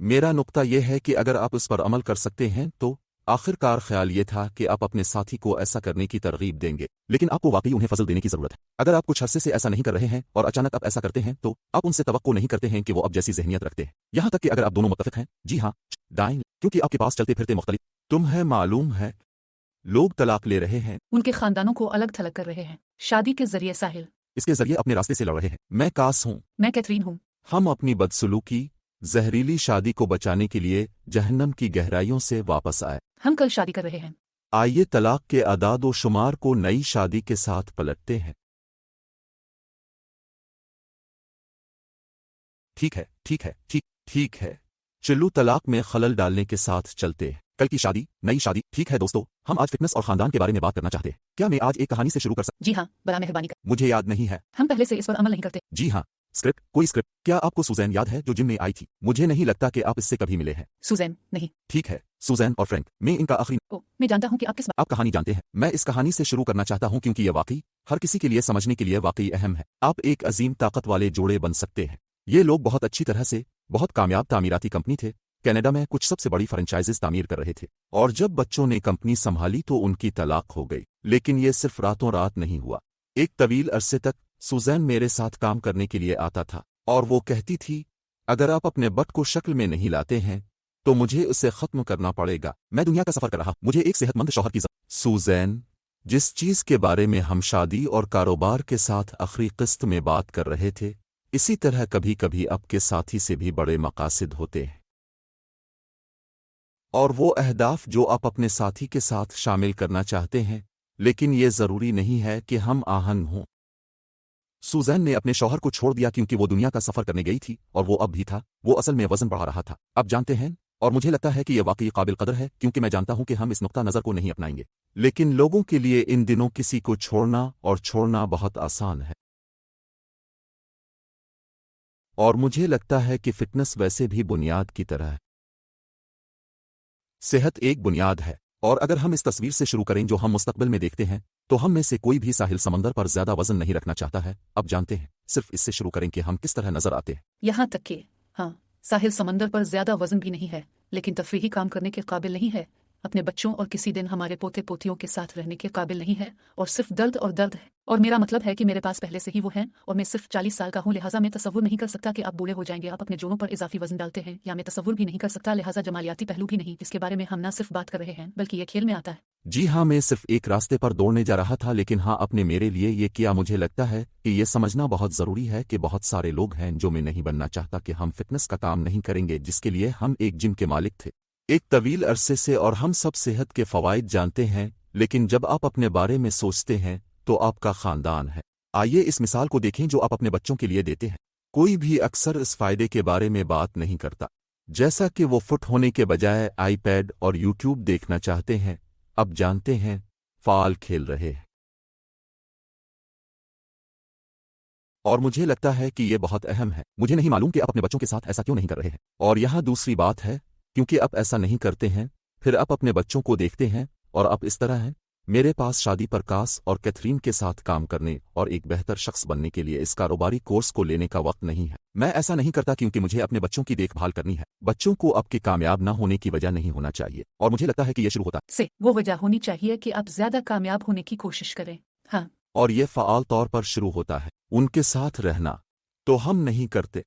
मेरा नुक्ता यह है कि अगर आप इस पर अमल कर सकते हैं तो आखिरकार ख्याल ये था कि आप अपने साथी को ऐसा करने की तरगीब देंगे, लेकिन आपको वाकई उन्हें फजल देने की जरूरत है। अगर आप कुछ अरसे से ऐसा नहीं कर रहे हैं और अचानक आप ऐसा करते हैं तो आप उनसे तवक्को नहीं करते हैं कि वो अब जैसी ज़हनियत रखते हैं। यहाँ तक कि अगर आप दोनों मुत्तफिक हैं, जी हाँ, दाएं, क्योंकि आपके पास चलते फिरते मुख्तलिफ तुम्हें मालूम है लोग तलाक ले रहे हैं, उनके खानदानों को अलग थलग कर रहे हैं शादी के जरिए। साहिल, इसके जरिए अपने रास्ते से लड़ रहे हैं। मैं कास हूँ, मैं कैथरीन हूँ। हम अपनी बदसलूकी जहरीली शादी को बचाने के लिए जहन्नम की गहराइयों से वापस आए। हम कल शादी कर रहे हैं। आइए तलाक के आदाद व शुमार को नई शादी के साथ पलटते हैं। ठीक है, ठीक है, ठीक है, चलो तलाक में खलल डालने के साथ चलते हैं। कल की शादी, नई शादी। ठीक है दोस्तों, हम आज फिटनेस और खानदान के बारे में बात करना चाहते हैं। क्या मैं आज एक कहानी से शुरू कर सकता? जी हाँ, बड़ा मेहरबानी कर। मुझे याद नहीं है। हम पहले से इस पर अमल नहीं करते। जी हाँ, स्क्रिप्ट, कोई स्क्रिप्ट। क्या आपको सुजैन याद है जो जिम में आई थी? मुझे नहीं लगता कि आप इससे कभी मिले हैं। सुजैन, नहीं। ठीक है, सुजैन और फ्रैंक, मैं इनका आखिरी। ओ, मैं जानता हूँ कि आप किस आप कहानी जानते हैं। मैं इस कहानी से शुरू करना चाहता हूँ क्योंकि यह वाकई हर किसी के लिए समझने के लिए वाकई अहम है। आप एक अजीम ताकत वाले जोड़े बन सकते हैं। ये लोग बहुत अच्छी तरह से बहुत कामयाब तामीराती कंपनी थे। कनाडा में कुछ सबसे बड़ी फ्रेंचाइजेज तामीर कर रहे थे और जब बच्चों ने कंपनी संभाली तो उनकी तलाक हो गई। लेकिन ये सिर्फ रातों रात नहीं हुआ। एक तवील अरसे तक सुजैन मेरे साथ काम करने के लिए आता था और वो कहती थी, अगर आप अपने बट को शक्ल में नहीं लाते हैं तो मुझे उसे खत्म करना पड़ेगा। मैं दुनिया का सफर कर रहा, मुझे एक सेहतमंद शौहर की सुजैन, जिस चीज के बारे में हम शादी और कारोबार के साथ आखिरी किस्त में बात कर रहे थे, इसी तरह कभी कभी आपके साथी से भी बड़े मकासद होते हैं और वो अहदाफ जो आप अपने साथी के साथ शामिल करना चाहते हैं, लेकिन ये जरूरी नहीं है कि हम आहंग हों। सुजैन ने अपने शौहर को छोड़ दिया क्योंकि वो दुनिया का सफर करने गई थी और वो अब भी था। वो असल में वजन बढ़ा रहा था। अब जानते हैं, और मुझे लगता है कि यह वाकई काबिल कदर है क्योंकि मैं जानता हूं कि हम इस नुक्ता नज़र को नहीं अपनाएंगे, लेकिन लोगों के लिए इन दिनों किसी को छोड़ना और छोड़ना बहुत आसान है। और मुझे लगता है कि फिटनेस वैसे भी बुनियाद की तरह है। सेहत एक बुनियाद है और अगर हम इस तस्वीर से शुरू करें जो हम मुस्तकबिल में देखते हैं, तो हम में से कोई भी साहिल समंदर पर ज्यादा वजन नहीं रखना चाहता है। अब जानते हैं, सिर्फ इससे शुरू करें कि हम किस तरह नजर आते हैं। यहाँ तक कि हाँ, साहिल समंदर पर ज्यादा वजन भी नहीं है, लेकिन तफरीही काम करने के काबिल नहीं है, अपने बच्चों और किसी दिन हमारे पोते पोतियों के साथ रहने के काबिल नहीं है, और सिर्फ दर्द और दर्द है। और मेरा मतलब है कि मेरे पास पहले से ही वो हैं और मैं सिर्फ 40 साल का हूँ, लिहाजा मैं तसव्वुर नहीं कर सकता कि आप बूढ़े हो जाएंगे, आप अपने जोड़ों पर इजाफी वजन डालते हैं, या मैं तसव्वुर भी नहीं कर सकता, लिहाजा जमालियाती पहलू भी नहीं, इसके बारे में हम ना सिर्फ बात कर रहे हैं बल्कि ये खेल में आता है। जी हाँ, मैं सिर्फ एक रास्ते पर दौड़ने जा रहा था, लेकिन हाँ, आपने मेरे लिए ये किया। मुझे लगता है कि ये समझना बहुत ज़रूरी है कि बहुत सारे लोग हैं जो मैं नहीं बनना चाहता कि हम फिटनेस का काम नहीं करेंगे जिसके लिए हम एक जिम के मालिक थे एक तवील अरसे से, और हम सब सेहत के फ़वाइद जानते हैं, लेकिन जब आप अपने बारे में सोचते हैं तो आपका ख़ानदान है। आइए इस मिसाल को देखें जो आप अपने बच्चों के लिए देते हैं। कोई भी अक्सर इस फ़ायदे के बारे में बात नहीं करता, जैसा कि वो फिट होने के बजाय आईपैड और यूट्यूब देखना चाहते हैं। अब जानते हैं, फाल खेल रहे हैं। और मुझे लगता है कि ये बहुत अहम है। मुझे नहीं मालूम कि आप अपने बच्चों के साथ ऐसा क्यों नहीं कर रहे हैं। और यहाँ दूसरी बात है, क्योंकि आप ऐसा नहीं करते हैं, फिर आप अपने बच्चों को देखते हैं और आप इस तरह हैं। मेरे पास शादी पर कास और कैथरीन के साथ काम करने और एक बेहतर शख्स बनने के लिए इस कारोबारी कोर्स को लेने का वक्त नहीं है। मैं ऐसा नहीं करता क्योंकि मुझे अपने बच्चों की देखभाल करनी है। बच्चों को आपके कामयाब ना होने की वजह नहीं होना चाहिए, और मुझे लगता है कि यह शुरू होता से वो वजह होनी चाहिए कि आप ज्यादा कामयाब होने की कोशिश करें। हाँ, और ये फ़ाल तौर पर शुरू होता है उनके साथ रहना। तो हम नहीं करते।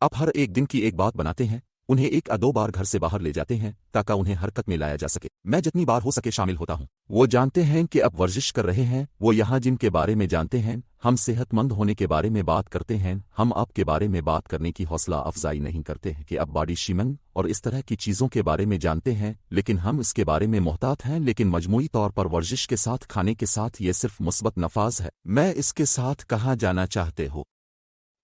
आप हर एक दिन की एक बात बनाते हैं, उन्हें एक या दो बार घर से बाहर ले जाते हैं ताकि उन्हें हरकत में लाया जा सके। मैं जितनी बार हो सके शामिल होता हूँ। वो जानते हैं कि अब वर्जिश कर रहे हैं, वो यहाँ जिम के बारे में जानते हैं, हम सेहतमंद होने के बारे में बात करते हैं। हम आपके बारे में बात करने की हौसला अफजाई नहीं करते हैं कि अब बॉडी शेमिंग और इस तरह की चीज़ों के बारे में जानते हैं, लेकिन हम इसके बारे में मोहतात हैं। लेकिन मजमूई तौर पर वर्जिश के साथ खाने के साथ ये सिर्फ मुस्बत नफाज है। मैं इसके साथ कहाँ जाना चाहते हो?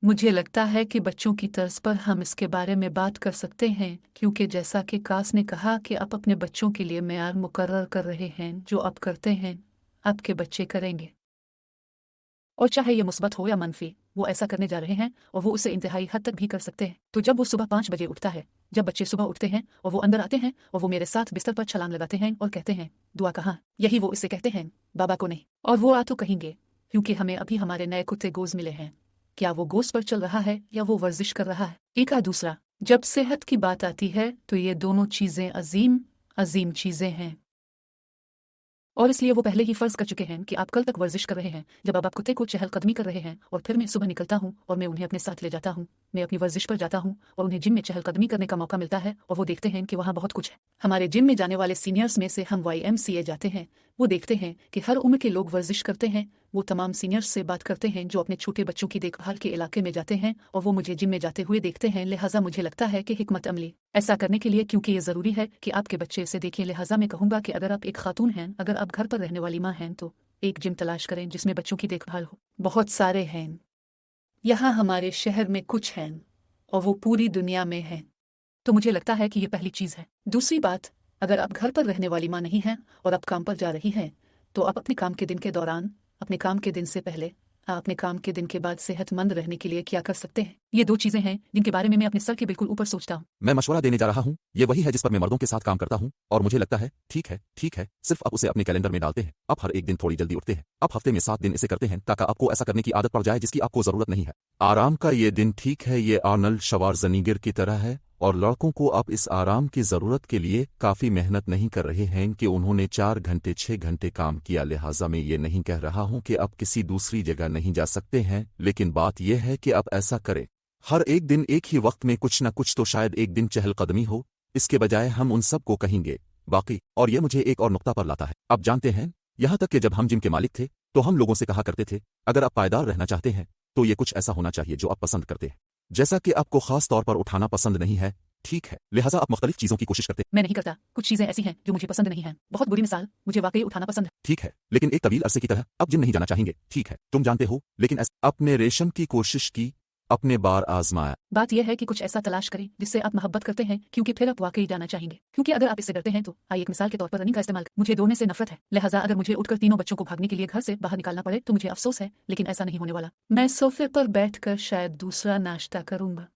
मुझे लगता है कि बच्चों की तर्ज पर हम इसके बारे में बात कर सकते हैं, क्योंकि जैसा कि कास ने कहा कि आप अपने बच्चों के लिए मेयार मुकर्रर कर रहे हैं। जो आप करते हैं आपके बच्चे करेंगे, और चाहे ये मुस्बत हो या मनफी, वो ऐसा करने जा रहे हैं और वो उसे इंतहाई हद तक भी कर सकते हैं। तो जब वो सुबह 5 बजे उठता है, जब बच्चे सुबह उठते हैं और वो अंदर आते हैं और वो मेरे साथ बिस्तर पर छलांग लगाते हैं और कहते हैं, दुआ कहाँ? यही वो इसे कहते हैं, बाबा को नहीं। और वो आ तो कहेंगे, क्योंकि हमें अभी हमारे नए कुत्ते गोज़ मिले हैं। क्या वो गोश्त पर चल रहा है या वो वर्जिश कर रहा है? एक आ दूसरा जब सेहत की बात आती है तो ये दोनों चीज़ें अजीम चीज़ें हैं, और इसलिए वो पहले ही फर्ज कर चुके हैं कि आप कल तक वर्जिश कर रहे हैं। जब अब आप कुत्ते को चहलकदमी कर रहे हैं और फिर मैं सुबह निकलता हूँ और मैं उन्हें अपने साथ ले जाता हूँ, मैं अपनी वर्जिश पर जाता हूँ और उन्हें जिम में चहलकदमी करने का मौका मिलता है और वो देखते हैं कि वहाँ बहुत कुछ है। हमारे जिम में जाने वाले सीनियर्स में से हम YMCA जाते हैं, वो देखते हैं कि हर उम्र के लोग वर्जिश करते हैं। वो तमाम सीनियर्स से बात करते हैं जो अपने छोटे बच्चों की देखभाल के इलाके में जाते हैं, और वो मुझे जिम में जाते हुए देखते हैं। लिहाजा मुझे लगता है कि हिकमत अमली ऐसा करने के लिए, क्योंकि ये ज़रूरी है कि आपके बच्चे इसे देखें। लिहाजा मैं कहूँगा कि अगर आप एक खातून हैं, अगर आप घर पर रहने वाली माँ हैं, तो एक जिम तलाश करें जिसमें बच्चों की देखभाल हो। बहुत सारे हैं, यहाँ हमारे शहर में कुछ हैं और वो पूरी दुनिया में हैं। तो मुझे लगता है कि ये पहली चीज़ है। दूसरी बात, अगर आप घर पर रहने वाली माँ नहीं हैं और आप काम पर जा रही हैं, तो आप अपने काम के दिन के दौरान, अपने काम के दिन से पहले, अपने काम के दिन के बाद सेहतमंद रहने के लिए क्या कर सकते हैं। ये दो चीज़ें हैं जिनके बारे में मैं अपने सर के बिल्कुल ऊपर सोचता हूँ। मैं मशवरा देने जा रहा हूँ, ये वही है जिस पर मैं मर्दों के साथ काम करता हूँ, और मुझे लगता है ठीक है, सिर्फ आप उसे अपने कैलेंडर में डालते हैं। आप हर एक दिन थोड़ी जल्दी उठते हैं, आप हफ्ते में 7 दिन इसे करते हैं ताकि आपको ऐसा करने की आदत पड़ जाए जिसकी आपको जरूरत नहीं है। आराम का ये दिन ठीक है, ये आर्नल्ड श्वार्ज़नेगर की तरह है, और लड़कों को आप इस आराम की जरूरत के लिए काफी मेहनत नहीं कर रहे हैं कि उन्होंने 4 घंटे 6 घंटे काम किया। लिहाजा मैं ये नहीं कह रहा हूं कि आप किसी दूसरी जगह नहीं जा सकते हैं, लेकिन बात यह है कि आप ऐसा करें हर एक दिन एक ही वक्त में कुछ न कुछ, तो शायद एक दिन चहलकदमी हो। इसके बजाय हम उन सब को कहेंगे बाकी। और ये मुझे एक और नुक्ता पर लाता है। आप जानते हैं, यहां तक कि जब हम जिम के मालिक थे तो हम लोगों से कहा करते थे, अगर आप पायदार रहना चाहते हैं तो ये कुछ ऐसा होना चाहिए जो आप पसंद करते हैं। जैसा कि आपको खास तौर पर उठाना पसंद नहीं है, ठीक है, लिहाजा आप मुख्तलिफ चीजों की कोशिश करते हैं। मैं नहीं करता। कुछ चीज़ें ऐसी हैं जो मुझे पसंद नहीं हैं। बहुत बुरी मिसाल, मुझे वाकई उठाना पसंद है। ठीक है, लेकिन एक तवील अरसे की तरह अब जिम नहीं जाना चाहेंगे, ठीक है, तुम जानते हो, लेकिन अपने रेशम की कोशिश की, अपने बार आजमाया। बात यह है कि कुछ ऐसा तलाश करें जिससे आप मोहब्बत करते हैं, क्योंकि फिर आप वाकई जाना चाहेंगे। क्योंकि अगर आप इससे डरते हैं तो आइए एक मिसाल के तौर पर रनिंग का इस्तेमाल करें। मुझे दौड़ने से नफरत है, लिहाजा अगर मुझे उठकर तीनों बच्चों को भागने के लिए घर से बाहर निकालना पड़े तो मुझे अफसोस है, लेकिन ऐसा नहीं होने वाला। मैं सोफे पर बैठकर शायद दूसरा नाश्ता करूंगा,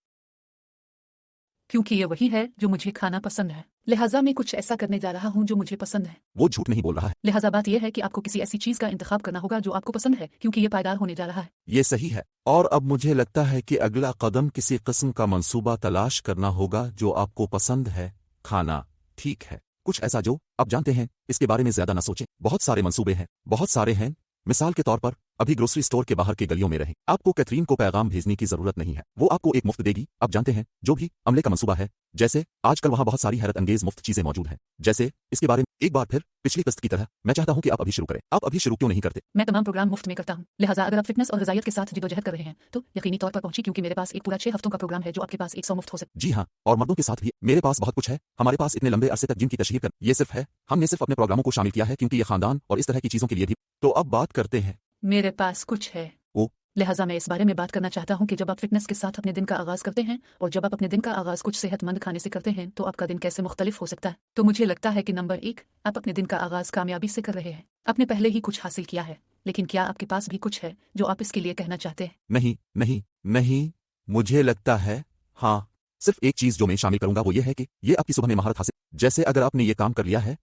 क्योंकि ये वही है जो मुझे खाना पसंद है। लिहाजा मैं कुछ ऐसा करने जा रहा हूँ जो मुझे पसंद है। वो झूठ नहीं बोल रहा है। लिहाजा बात यह है कि आपको किसी ऐसी चीज का इंतखाब करना होगा जो आपको पसंद है, क्योंकि ये पायदार होने जा रहा है। ये सही है, और अब मुझे लगता है कि अगला कदम किसी किस्म का मंसूबा तलाश करना होगा जो आपको पसंद है। खाना, ठीक है, कुछ ऐसा जो आप जानते हैं। इसके बारे में ज्यादा न सोचें। बहुत सारे मंसूबे हैं, बहुत सारे हैं। मिसाल के तौर पर, अभी ग्रोसरी स्टोर के बाहर के गलियों में रहें। आपको कैथरीन को पैगाम भेजने की जरूरत नहीं है, वो आपको एक मुफ्त देगी। आप जानते हैं, जो भी अमले का मंसूबा है, जैसे आजकल वहां बहुत सारी हैरत अंगेज मुफ्त चीजें मौजूद हैं। जैसे इसके बारे में एक बार फिर पिछली किस्त की तरह मैं चाहता हूं कि आप अभी शुरू करें। आप अभी शुरू क्यों नहीं करते? मैं तमाम प्रोग्राम मुफ्त में करता हूँ। लिहाजा अगर आप फिटनेस और ग़िज़ाइयत के साथ जिदोजहद कर रहे हैं तो यकीनी तौर पर पहुंची, क्योंकि मेरे पास एक पूरा 6 हफ्तों का प्रोग्राम है जो आपके पास 100 मुफ्त हो सकता जी हाँ, और मर्दों के साथ भी मेरे पास बहुत कुछ है। हमारे पास इतने लंबे अरसे तक जिम की तशहीर कर, ये सिर्फ है, हमने सिर्फ अपने प्रोग्रामों को शामिल किया है क्योंकि ये खानदान और इस तरह की चीजों के लिए भी। तो अब बात करते हैं। मेरे पास कुछ है। ओ, लिहाजा मैं इस बारे में बात करना चाहता हूँ कि जब आप फिटनेस के साथ अपने दिन का आगाज करते हैं और जब आप अपने दिन का आगाज कुछ सेहतमंद खाने से करते हैं तो आपका दिन कैसे मुख्तलिफ हो सकता है। तो मुझे लगता है कि नंबर 1, आप अपने दिन का आगाज कामयाबी से कर रहे हैं। आपने पहले ही कुछ हासिल किया है, लेकिन क्या आपके पास भी कुछ है जो आप इसके लिए कहना चाहते हैं? नहीं, मुझे लगता है, हाँ, सिर्फ एक चीज जो मैं शामिल करूंगा वो ये है कि ये आपकी सुबह में महारत हासिल। जैसे अगर आपने ये काम कर लिया है,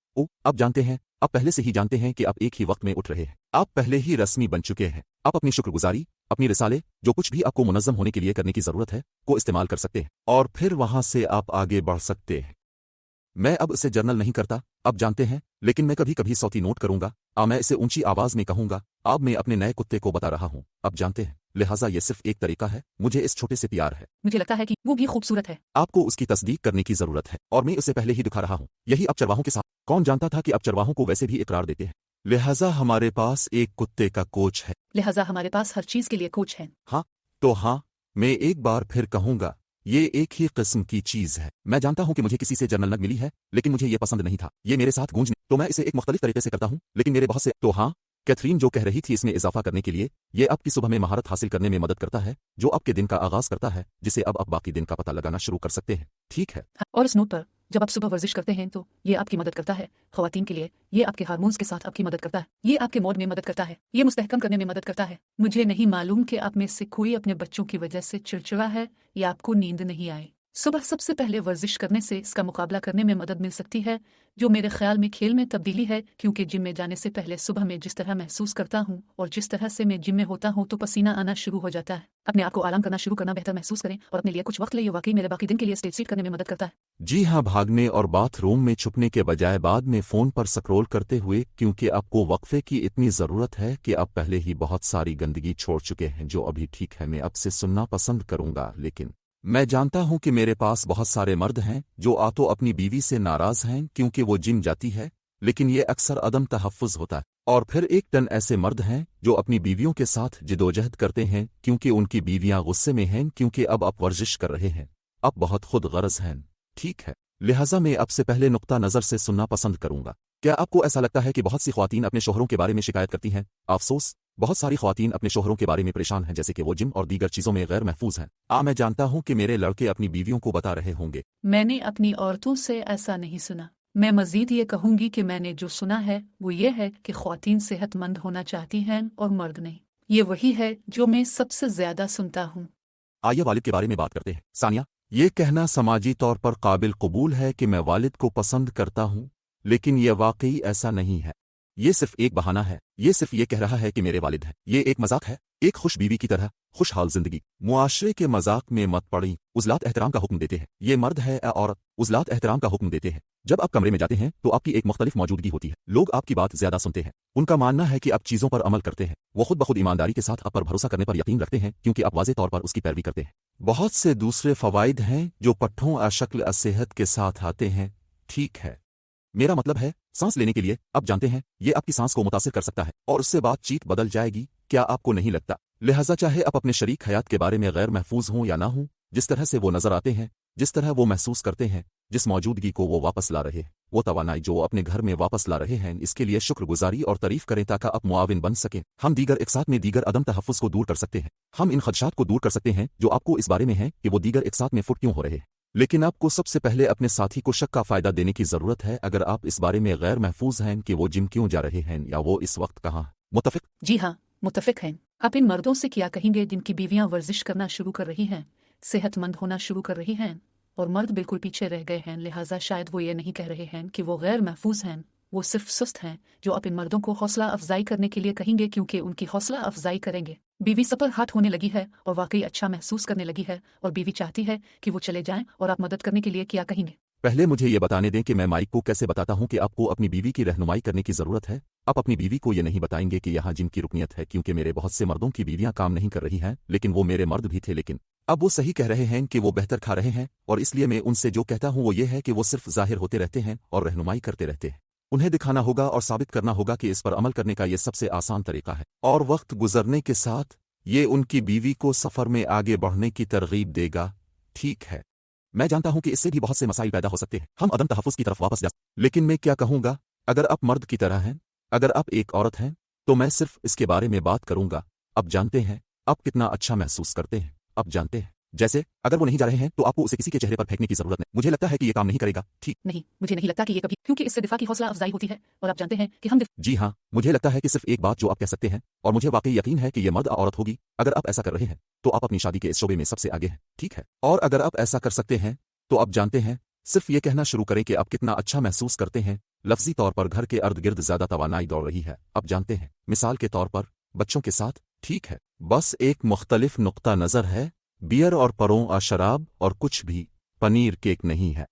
आप जानते हैं, आप पहले से ही जानते हैं कि आप एक ही वक्त में उठ रहे हैं। आप पहले ही रस्मी बन चुके हैं। आप अपनी शुक्रगुजारी, अपनी रिसाले, जो कुछ भी आपको मुनज़्ज़म होने के लिए करने की जरूरत है, को इस्तेमाल कर सकते हैं, और फिर वहां से आप आगे बढ़ सकते हैं। मैं अब इसे जर्नल नहीं करता, अब जानते हैं, लेकिन मैं कभी कभी सौती नोट करूंगा। मैं इसे ऊंची आवाज में कहूंगा। अब मैं अपने नए कुत्ते को बता रहा हूं, अब जानते हैं। लिहाजा ये सिर्फ एक तरीका है, मुझे इस छोटे से प्यार है। मुझे लगता है कि वो भी खूबसूरत है। आपको उसकी तस्दीक करने की जरूरत है, और मैं इसे पहले ही दिखा रहा हूं। यही अब चरवाहों के साथ। कौन जानता था कि अब चरवाहों को वैसे भी इकरार देते हैं। लिहाजा हमारे पास एक कुत्ते का कोच है। लिहाजा हमारे पास हर चीज के लिए कोच है। हाँ, तो हाँ, मैं एक बार फिर कहूंगा, ये एक ही किस्म की चीज है। मैं जानता हूं कि मुझे किसी से जर्नल नग मिली है, लेकिन मुझे ये पसंद नहीं था। ये मेरे साथ गूंजने, तो मैं इसे एक मुख्तलिफ तरीके से करता हूं, लेकिन मेरे बहुत से। तो हाँ, कैथरीन जो कह रही थी, इसमें इजाफा करने के लिए, ये आपकी सुबह में महारत हासिल करने में मदद करता है, जो आपके दिन का आगाज करता है, जिसे अब आप बाकी दिन का पता लगाना शुरू कर सकते हैं। ठीक है, और इस नोट पर, जब आप सुबह वर्जिश करते हैं तो ये आपकी मदद करता है। ख्वातीन के लिए ये आपके हार्मोन्स के साथ आपकी मदद करता है। ये आपके मूड में मदद करता है। ये मुस्तहकम करने में मदद करता है। मुझे नहीं मालूम कि आप में से कोई अपने बच्चों की वजह से चिड़चिड़ा है या आपको नींद नहीं आए। सुबह सबसे पहले वर्जिश करने से इसका मुकाबला करने में मदद मिल सकती है, जो मेरे ख्याल में खेल में तब्दीली है, क्योंकि जिम में जाने से पहले सुबह में जिस तरह महसूस करता हूँ और जिस तरह से मैं जिम में होता हूँ तो पसीना आना शुरू हो जाता है। अपने आप को आराम करना शुरू करना बेहतर महसूस करें और अपने लिए कुछ वक्त ले, ये वाकई मेरे बाकी दिन के लिए स्टेज सीट करने में मदद करता है। जी हाँ, भागने और बाथरूम में छुपने के बजाय बाद में फ़ोन पर स्क्रॉल करते हुए, क्योंकि आपको वक्फे की इतनी ज़रूरत है कि आप पहले ही बहुत सारी गंदगी छोड़ चुके हैं जो अभी ठीक है। मैं अब से सुनना पसंद करूंगा, लेकिन मैं जानता हूं कि मेरे पास बहुत सारे मर्द हैं जो तो अपनी बीवी से नाराज हैं क्योंकि वो जिम जाती है, लेकिन ये अक्सर अदम तहफ़्फ़ुज़ होता है। और फिर एक टन ऐसे मर्द हैं जो अपनी बीवियों के साथ जिदोजहद करते हैं क्योंकि उनकी बीवियां गुस्से में हैं क्योंकि अब आप वर्जिश कर रहे हैं, आप बहुत खुद गरज हैं। ठीक है, लिहाजा मैं अब से पहले नुक्ता नज़र से सुनना पसंद करूंगा। क्या आपको ऐसा लगता है कि बहुत सी ख्वातीन अपने शोहरों के बारे में शिकायत करती हैं? अफसोस, बहुत सारी ख्वातीन अपने शोहरों के बारे में परेशान हैं, जैसे कि वो जिम और दीगर चीज़ों में गैर महफूज हैं। मैं जानता हूं कि मेरे लड़के अपनी बीवियों को बता रहे होंगे। मैंने अपनी औरतों से ऐसा नहीं सुना। मैं मजीद ये कहूंगी कि मैंने जो सुना है वो ये है कि ख्वातीन सेहतमंद होना चाहती हैं और मर्द नहीं। ये वही है जो मैं सबसे ज्यादा सुनता हूँ। आइए वालिद के बारे में बात करते हैं। सानिया, ये कहना समाजी तौर पर काबिल कबूल है कि मैं वालिद को पसंद करता हूँ, लेकिन यह वाकई ऐसा नहीं है। ये सिर्फ एक बहाना है। ये सिर्फ ये कह रहा है कि मेरे वालिद हैं। ये एक मजाक है, एक खुश बीवी की तरह खुशहाल जिंदगी। मुआशरे के मजाक में मत पड़ी। उजलात एहतराम का हुक्म देते हैं। ये मर्द है या औरत, उजलात एहतराम का हुक्म देते हैं। जब आप कमरे में जाते हैं तो आपकी एक मुख्तलिफ मौजूदगी होती है। लोग आपकी बात ज्यादा सुनते हैं। उनका मानना है कि आप चीजों पर अमल करते हैं। वो खुद बखुद ईमानदारी के साथ आप पर भरोसा करने पर यकीन रखते हैं क्योंकि आप वाज़े तौर पर उसकी पैरवी करते हैं। बहुत से दूसरे फवाइद हैं जो पट्ठों अशक्ल असेहत के साथ आते हैं। ठीक है, मेरा मतलब है सांस लेने के लिए। आप जानते हैं ये आपकी सांस को मुतासिर कर सकता है और उससे बातचीत बदल जाएगी। क्या आपको नहीं लगता? लिहाजा चाहे आप अपने शरीक हयात के बारे में गैर महफूज हों या ना हों, जिस तरह से वो नजर आते हैं, जिस तरह वो महसूस करते हैं, जिस मौजूदगी को वो वापस ला रहे हैं, वो तवानाई जो अपने घर में वापस ला रहे हैं, इसके लिए शुक्रगुजारी और तारीफ करें ताकि आप मुआविन बन सकें। हम दीगर एक साथ में दीगर अदम तहफ़्फ़ुज़ को दूर कर सकते हैं। हम इन खदशात को दूर कर सकते हैं जो आपको इस बारे में हैं कि वो दीगर एक साथ में फुट क्यों हो रहे हैं। लेकिन आपको सबसे पहले अपने साथी को शक का फ़ायदा देने की ज़रूरत है। अगर आप इस बारे में गैर महफूज हैं कि वो जिम क्यों जा रहे हैं या वो इस वक्त कहाँ। मुत्तफ़िक? जी हाँ, मुत्तफिक हैं। आप इन मर्दों से क्या कहेंगे जिनकी बीवियां वर्जिश करना शुरू कर रही हैं, सेहतमंद होना शुरू कर रही हैं और मर्द बिल्कुल पीछे रह गए हैं? लिहाजा शायद वो ये नहीं कह रहे हैं कि वो गैर महफूज हैं, वो सिर्फ सुस्त हैं। जो आप इन मर्दों को हौसला अफजाई करने के लिए कहेंगे क्योंकि उनकी हौसला अफजाई करेंगे। बीवी सफर हाथ होने लगी है और वाकई अच्छा महसूस करने लगी है और बीवी चाहती है कि वो चले जाएं और आप मदद करने के लिए क्या कहेंगे? पहले मुझे ये बताने दें कि मैं माइक को कैसे बताता हूं कि आपको अपनी बीवी की रहनुमाई करने की ज़रूरत है। आप अपनी बीवी को ये नहीं बताएंगे कि यहाँ जिम की रुकनियत है, क्योंकि मेरे बहुत से मर्दों की बीवियां काम नहीं कर रही हैं, लेकिन वो मेरे मर्द भी थे। लेकिन अब वो सही कह रहे हैं कि वो बेहतर खा रहे हैं, और इसलिए मैं उनसे जो कहता हूँ वो ये है कि वो सिर्फ ज़ाहिर होते रहते हैं और रहनुमाई करते रहते हैं। उन्हें दिखाना होगा और साबित करना होगा कि इस पर अमल करने का ये सबसे आसान तरीका है, और वक्त गुजरने के साथ ये उनकी बीवी को सफ़र में आगे बढ़ने की तरगीब देगा। ठीक है, मैं जानता हूं कि इससे भी बहुत से मसाइल पैदा हो सकते हैं। हम अदम तहफ़्फ़ुज़ की तरफ वापस जा सकते हैं। लेकिन मैं क्या कहूँगा, अगर आप मर्द की तरह हैं, अगर आप एक औरत हैं, तो मैं सिर्फ इसके बारे में बात करूंगा। आप जानते हैं आप कितना अच्छा महसूस करते हैं। आप जानते हैं जैसे अगर वो नहीं जा रहे हैं तो आपको उसे किसी के चेहरे पर फेंकने की जरूरत नहीं। मुझे लगता है कि ये काम नहीं करेगा। ठीक नहीं, मुझे नहीं लगता कि ये कभी, क्योंकि इससे दिफा की हौसला अफजाई होती है और आप जानते हैं कि हम जी हाँ, मुझे लगता है कि सिर्फ एक बात जो आप कह सकते हैं, और मुझे वाकई यकीन है कि ये मर्द औरत होगी, अगर आप ऐसा कर रहे हैं तो आप अपनी शादी के इस शोबे में सबसे आगे हैं। ठीक है, और अगर आप ऐसा कर सकते हैं तो आप जानते हैं सिर्फ ये कहना शुरू करें कि आप कितना अच्छा महसूस करते हैं। लफ्जी तौर पर घर के अर्द गिर्द ज्यादा तवानाई दौड़ रही है। आप जानते हैं, मिसाल के तौर पर बच्चों के साथ। ठीक है, बस एक मुख्तलिफ नुक्ता नज़र है, बियर और परों आ शराब और कुछ भी पनीर केक नहीं है।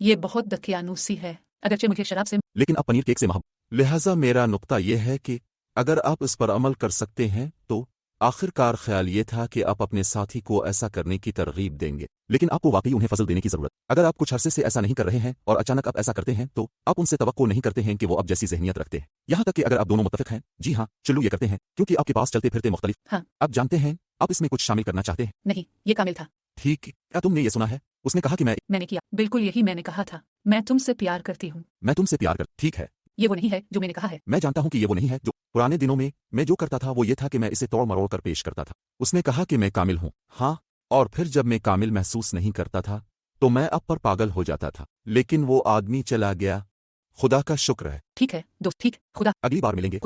ये बहुत दकियानूसी है, अगरचे मुझे शराब से, लेकिन अब पनीर केक से महबूब। लिहाजा मेरा नुक्ता यह है कि अगर आप इस पर अमल कर सकते हैं तो आखिरकार ख्याल ये था कि आप अपने साथी को ऐसा करने की तरगीब देंगे, लेकिन आपको वाकई उन्हें फजल देने की जरूरत। अगर आप कुछ अरसे से ऐसा नहीं कर रहे हैं और अचानक आप ऐसा करते हैं तो आप उनसे तवक्को नहीं करते हैं कि वो अब जैसी ज़हनियत रखते हैं। यहाँ तक कि अगर आप दोनों मुत्तफिक हैं, जी हाँ, चलो ये करते हैं क्योंकि आपके पास चलते फिरते मुख्तलिफ। हाँ, आप जानते हैं आप इसमें कुछ शामिल करना चाहते हैं। नहीं, ये कामिल था। ठीक, क्या तुमने ये सुना है? उसने कहा कि मैंने किया, बिल्कुल यही मैंने कहा था। मैं तुमसे प्यार करती हूँ। मैं तुमसे प्यार कर। ठीक है, ये वो नहीं है जो मैंने कहा है। मैं जानता हूं कि ये वो नहीं है जो पुराने दिनों में मैं जो करता था वो ये था कि मैं इसे तोड़ मरोड़ कर पेश करता था। उसने कहा कि मैं कामिल हूं, हाँ, और फिर जब मैं कामिल महसूस नहीं करता था तो मैं अब पर पागल हो जाता था। लेकिन वो आदमी चला गया, खुदा का शुक्र है। ठीक है दोस्त, ठीक, खुदा। अगली बार मिलेंगे।